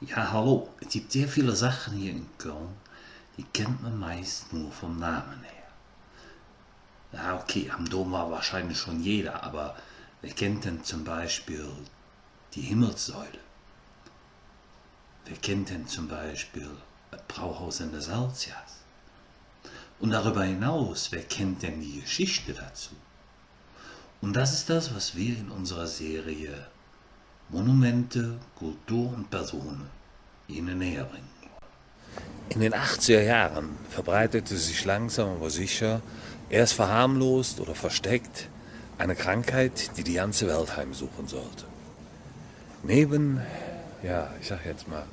Ja, hallo. Es gibt sehr viele Sachen hier in Köln, die kennt man meist nur vom Namen her. Ja, okay, am Dom war wahrscheinlich schon jeder, aber wer kennt denn zum Beispiel die Himmelssäule? Wer kennt denn zum Beispiel das Brauhaus in der Salzias? Und darüber hinaus, wer kennt denn die Geschichte dazu? Und das ist das, was wir in unserer Serie Monumente, Kultur und Personen Ihnen näher bringen. In den 80er Jahren verbreitete sich langsam aber sicher, erst verharmlost oder versteckt, eine Krankheit, die die ganze Welt heimsuchen sollte. Neben, ich sag jetzt mal,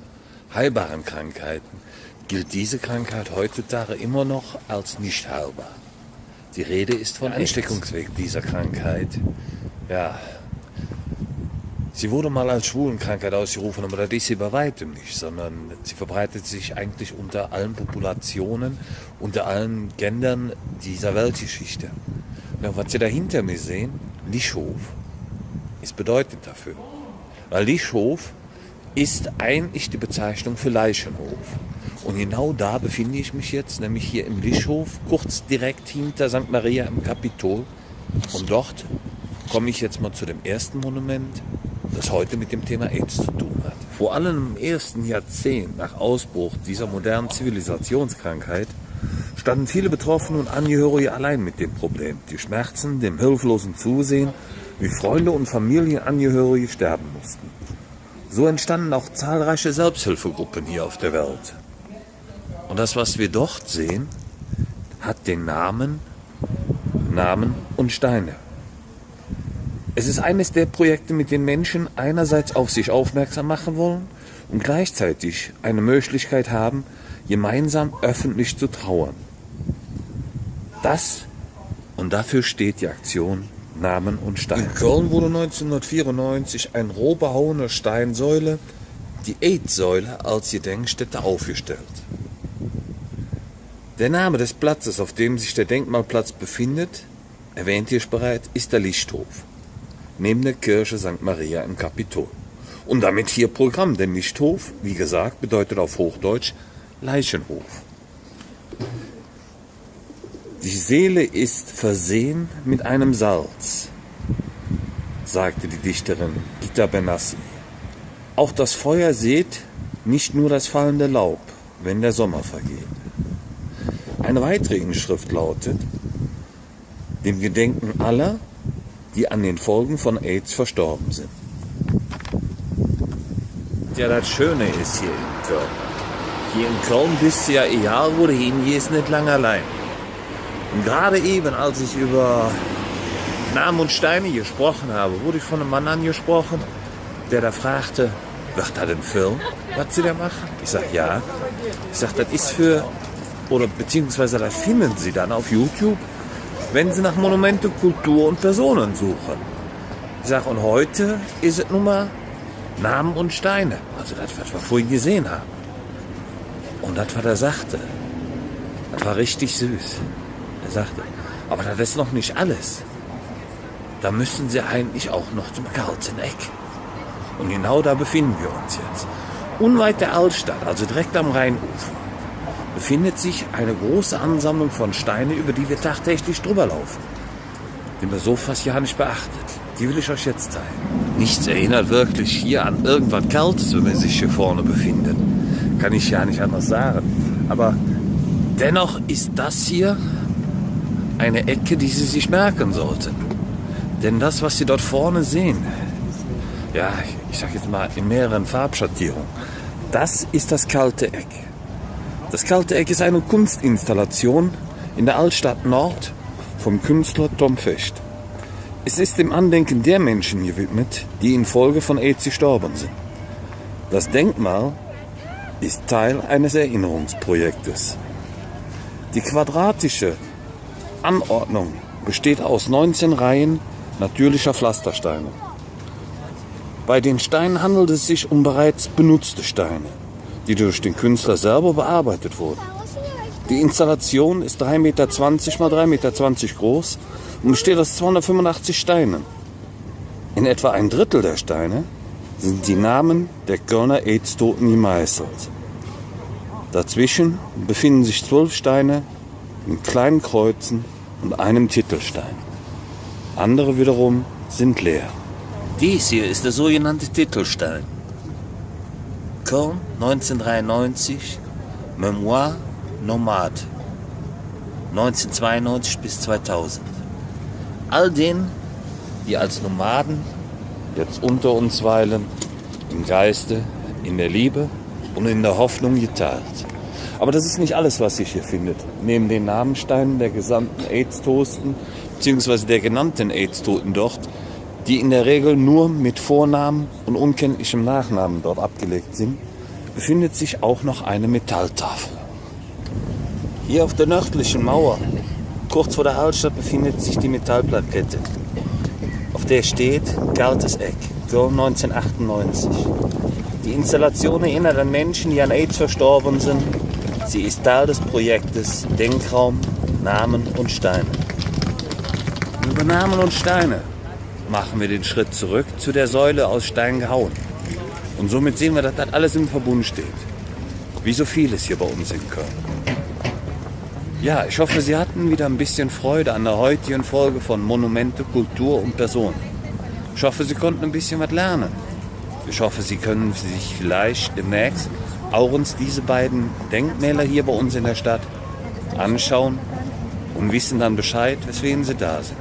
heilbaren Krankheiten gilt diese Krankheit heutzutage immer noch als nicht heilbar. Die Rede ist von Ansteckungsweg dieser Krankheit. Ja, sie wurde mal als Schwulenkrankheit ausgerufen, aber das ist sie bei weitem nicht, sondern sie verbreitet sich eigentlich unter allen Populationen, unter allen Gendern dieser Weltgeschichte. Ja, was Sie da hinter mir sehen, Lischhof, ist bedeutend dafür. Weil Lischhof ist eigentlich die Bezeichnung für Leichenhof. Und genau da befinde ich mich jetzt, nämlich hier im Lischhof, kurz direkt hinter St. Maria im Kapitol. Und dort komme ich jetzt mal zu dem ersten Monument, das heute mit dem Thema AIDS zu tun hat. Vor allem im ersten Jahrzehnt nach Ausbruch dieser modernen Zivilisationskrankheit standen viele Betroffene und Angehörige allein mit dem Problem. Die Schmerzen, dem hilflosen Zusehen, wie Freunde und Familienangehörige sterben mussten. So entstanden auch zahlreiche Selbsthilfegruppen hier auf der Welt. Und das, was wir dort sehen, hat den Namen und Steine. Es ist eines der Projekte, mit denen Menschen einerseits auf sich aufmerksam machen wollen und gleichzeitig eine Möglichkeit haben, gemeinsam öffentlich zu trauern. Das und dafür steht die Aktion Namen und Steine. In Köln wurde 1994 eine roh behauene Steinsäule, die AIDS-Säule, als Gedenkstätte aufgestellt. Der Name des Platzes, auf dem sich der Denkmalplatz befindet, erwähnt hier bereits, ist der Lichthof, neben der Kirche St. Maria im Kapitol. Und damit hier Programm, denn Lichthof, wie gesagt, bedeutet auf Hochdeutsch Leichenhof. Die Seele ist versehen mit einem Salz, sagte die Dichterin Gita Benassi. Auch das Feuer seht nicht nur das fallende Laub, wenn der Sommer vergeht. Eine weitere Inschrift lautet: dem Gedenken aller, die an den Folgen von AIDS verstorben sind. Ja, das Schöne ist hier in Köln. Hier in Köln bist du ja egal, wo du hingehst, nicht lang allein. Und gerade eben, als ich über Namen und Steine gesprochen habe, wurde ich von einem Mann angesprochen, der da fragte, wird das ein Film, was Sie da machen? Ich sage, ja. Ich sage, das ist für, oder beziehungsweise das finden Sie dann auf YouTube, wenn Sie nach Monumente, Kultur und Personen suchen. Ich sage, und heute ist es nun mal Namen und Steine. Also das, was wir vorhin gesehen haben. Und das, was er sagte, das war richtig süß. Er sagte, aber das ist noch nicht alles. Da müssen Sie eigentlich auch noch zum kalten Eck. Und genau da befinden wir uns jetzt. Unweit der Altstadt, also direkt am Rheinufer, befindet sich eine große Ansammlung von Steinen, über die wir tagtäglich drüber laufen, die man so fast ja nicht beachtet. Die will ich euch jetzt zeigen. Nichts erinnert wirklich hier an irgendwas Kaltes, wenn wir sich hier vorne befinden. Kann ich ja nicht anders sagen. Aber dennoch ist das hier eine Ecke, die Sie sich merken sollten. Denn das, was Sie dort vorne sehen, ja, ich sag jetzt mal in mehreren Farbschattierungen, das ist das kalte Eck. Das kalte Eck ist eine Kunstinstallation in der Altstadt Nord vom Künstler Tom Fecht. Es ist dem Andenken der Menschen gewidmet, die infolge von AIDS gestorben sind. Das Denkmal ist Teil eines Erinnerungsprojektes. Die quadratische Anordnung besteht aus 19 Reihen natürlicher Pflastersteine. Bei den Steinen handelt es sich um bereits benutzte Steine, die durch den Künstler selber bearbeitet wurden. Die Installation ist 3,20 Meter x 3,20 Meter groß und besteht aus 285 Steinen. In etwa ein Drittel der Steine sind die Namen der Kölner AIDS-Toten gemeißelt. Dazwischen befinden sich 12 Steine mit kleinen Kreuzen und einem Titelstein. Andere wiederum sind leer. Dies hier ist der sogenannte Titelstein. Köln 1993, Memoir Nomade 1992 bis 2000. All denen, die als Nomaden Jetzt unter uns weilen, im Geiste, in der Liebe und in der Hoffnung geteilt. Aber das ist nicht alles, was sich hier findet. Neben den Namensteinen der gesamten AIDS-Toten, beziehungsweise der genannten AIDS-Toten dort, die in der Regel nur mit Vornamen und unkenntlichem Nachnamen dort abgelegt sind, befindet sich auch noch eine Metalltafel. Hier auf der nördlichen Mauer, kurz vor der Altstadt, befindet sich die Metallplakette. Auf der steht Galtes Eck, Köln 1998. Die Installation erinnert an Menschen, die an AIDS verstorben sind. Sie ist Teil des Projektes Denkraum, Namen und Steine. Über Namen und Steine machen wir den Schritt zurück zu der Säule aus Stein gehauen. Und somit sehen wir, dass das alles im Verbund steht. Wie so vieles hier bei uns in Köln. Ja, ich hoffe, Sie hatten wieder ein bisschen Freude an der heutigen Folge von Monumente, Kultur und Person. Ich hoffe, Sie konnten ein bisschen was lernen. Ich hoffe, Sie können sich vielleicht demnächst auch uns diese beiden Denkmäler hier bei uns in der Stadt anschauen und wissen dann Bescheid, weswegen sie da sind.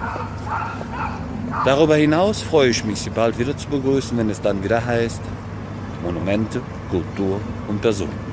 Darüber hinaus freue ich mich, Sie bald wieder zu begrüßen, wenn es dann wieder heißt Monumente, Kultur und Person.